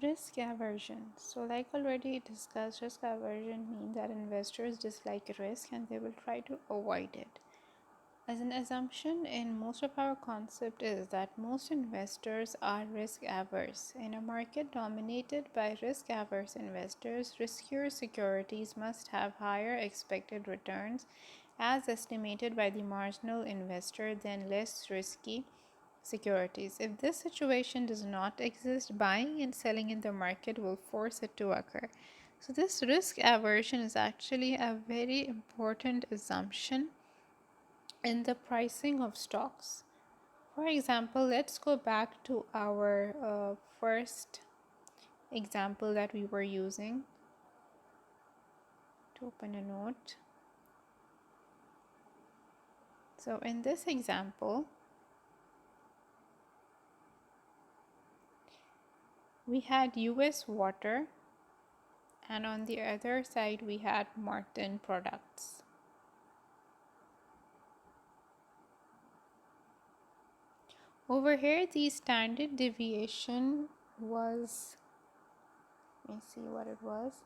Risk aversion. So, like already discussed, risk aversion means that investors dislike risk and they will try to avoid it. As an assumption in most of our concept is that most investors are risk averse. In a market dominated by risk averse investors, riskier securities must have higher expected returns as estimated by the marginal investor than less risky securities. If this situation does not exist, buying and selling in the market will force it to occur. So, this risk aversion is actually a very important assumption in the pricing of stocks. For example, let's go back to our first example that we were using to open a note. So, in this example, we had US Water, and on the other side, we had Martin Products. Over here, the standard deviation was, let me see what it was.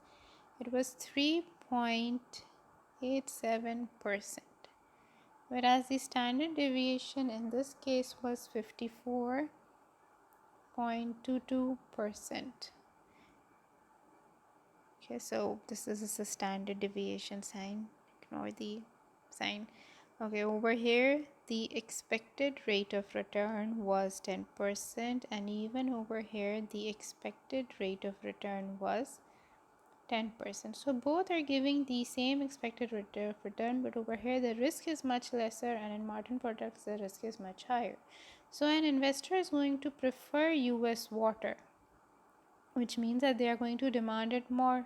It was 3.87%, whereas the standard deviation in this case was 54.22%. Okay, so this is a standard deviation sign. Ignore the sign. Okay, over here the expected rate of return was 10%, and even over here the expected rate of return was 10%. So both are giving the same expected rate of return, but over here the risk is much lesser, and in Martin Products the risk is much higher. So an investor is going to prefer US Water, which means that they are going to demand it more.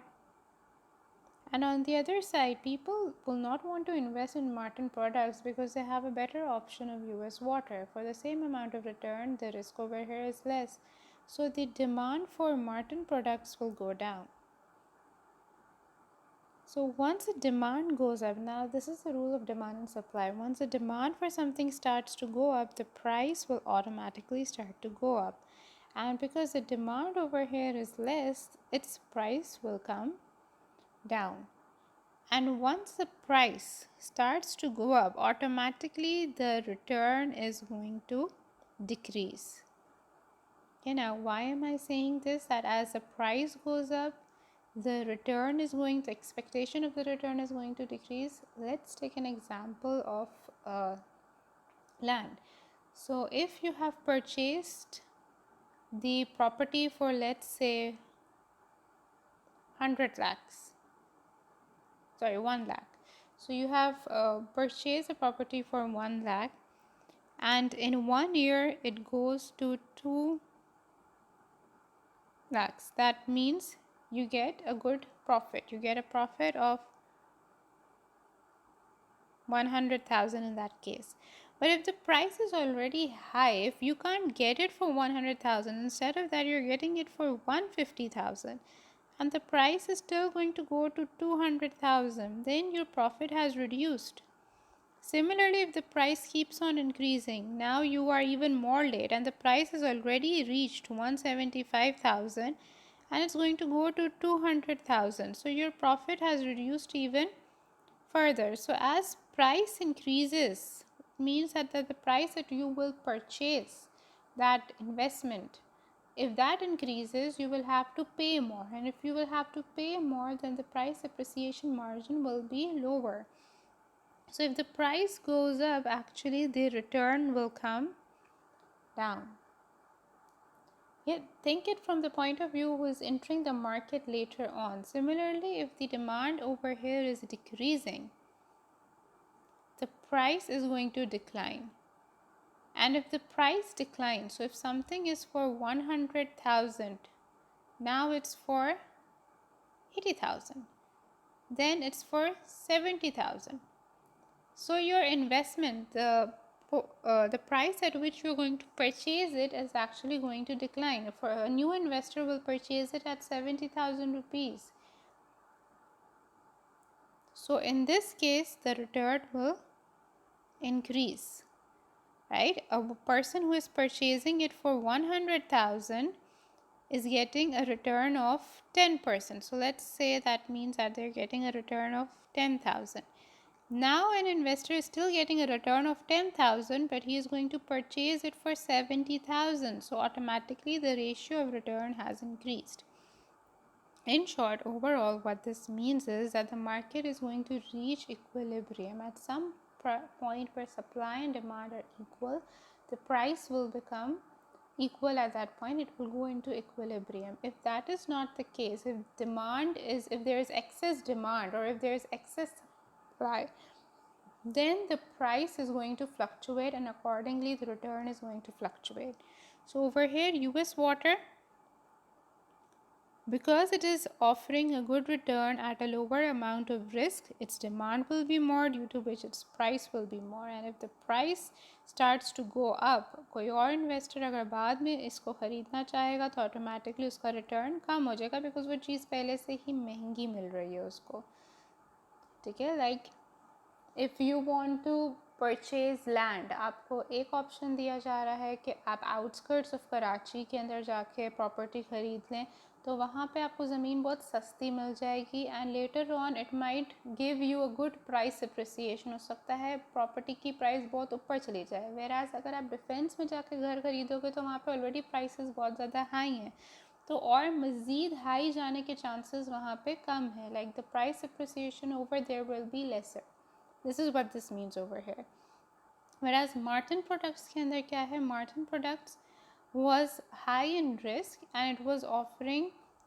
And on the other side, people will not want to invest in Martin Products because they have a better option of US Water. For the same amount of return, the risk over here is less. So the demand for Martin Products will go down. So once the demand goes up, now this is the rule of demand and supply. Once the demand for something starts to go up, the price will automatically start to go up. And because the demand over here is less, its price will come down. And once the price starts to go up, automatically the return is going to decrease. Okay, now why am I saying this? That as the price goes up, the return is going to, expectation of the return is going to decrease. Let's take an example of land. So if you have purchased the property for, let's say, 100 lakhs, sorry, 1 lakh. So you have purchased a property for 1 lakh, and in 1 year it goes to 2 lakhs. That means you get a good profit. You get a profit of 100,000 in that case. But if the price is already high, if you can't get it for 100,000, instead of that you're getting it for 150,000, and the price is still going to go to 200,000, then your profit has reduced. Similarly, if the price keeps on increasing, now you are even more late and the price has already reached 175,000 and it's going to go to 200,000. So your profit has reduced even further. So as price increases, means that the price that you will purchase that investment, if that increases, you will have to pay more, and if you will have to pay more, then the price appreciation margin will be lower. So if the price goes up, actually the return will come down. Yet think it from the point of view who is entering the market later on. Similarly, if the demand over here is decreasing, the price is going to decline. And if the price declines, so if something is for 100,000, now it's for 80,000, then it's for 70,000. So your investment, the price at which you're going to purchase it is actually going to decline. For a new investor will purchase it at 70,000 rupees. So in this case, the return will increase, right? A person who is purchasing it for 100,000, is getting a return of 10%. So let's say that means that they're getting a return of 10,000. Now an investor is still getting a return of 10,000, but he is going to purchase it for 70,000. So automatically the ratio of return has increased. In short, overall, what this means is that the market is going to reach equilibrium. At some point where supply and demand are equal, the price will become equal at that point. It will go into equilibrium. If that is not the case, if there is excess demand or if there is excess supply, then the price is going to fluctuate and accordingly the return is going to fluctuate. So over here, US water, because it is offering a good return at a lower amount of risk, its demand will be more, due to which its price will be more. And if the price starts to go up, कोई और investor अगर बाद में इसको ख़रीदना चाहेगा तो automatically उसका रिटर्न कम हो जाएगा, बिकॉज वो चीज़ पहले से ही महंगी मिल रही है उसको. ठीक है, like if you want to purchase land, आपको एक ऑप्शन दिया जा रहा है कि आप आउटस्कर्ट्स ऑफ कराची के अंदर जाके प्रॉपर्टी ख़रीद लें, तो वहाँ पे आपको ज़मीन बहुत सस्ती मिल जाएगी and later on it might give you a good price appreciation. हो सकता है प्रॉपर्टी की प्राइस बहुत ऊपर चली जाए, वेर एज अगर आप डिफेंस में जाके घर खरीदोगे तो वहाँ पे ऑलरेडी प्राइसेस बहुत ज़्यादा हाई हैं, तो और मज़ीद हाई जाने के चांसेस वहाँ पे कम है. Like the price appreciation over there will be lesser. This is what this means over here. Whereas Martin Products के अंदर क्या है, Martin Products was high in risk and it was offering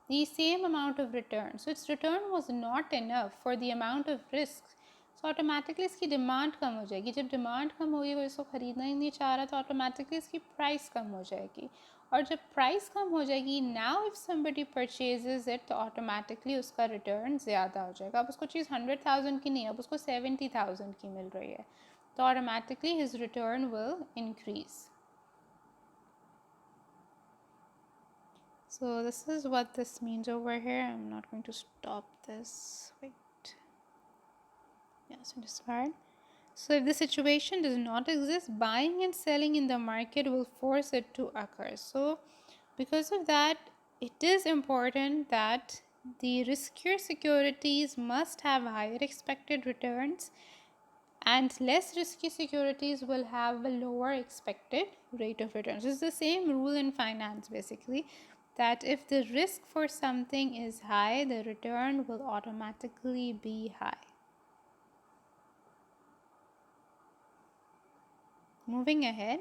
the same amount of return. So its return was not enough for the amount of risk. So automatically इसकी demand कम हो जाएगी. जब demand कम होगी, कोई इसको ख़रीदना ही नहीं चाह रहा, तो ऑटोमेटिकली इसकी प्राइस कम हो जाएगी. और जब प्राइस कम हो जाएगी, now if somebody purchases it, तो ऑटोमेटिकली उसका रिटर्न ज़्यादा हो जाएगा. अब उसको चीज़ 100,000 की नहीं, अब उसको 70,000 की मिल रही है, तो automatically his return will increase. So this is what this means over here. I'm not going to stop this. Wait. Yes, discard. So if the situation does not exist, buying and selling in the market will force it to occur. So because of that, it is important that the riskier securities must have higher expected returns and less risky securities will have a lower expected rate of returns. It's the same rule in finance basically, that if the risk for something is high, the return will automatically be high. Moving ahead,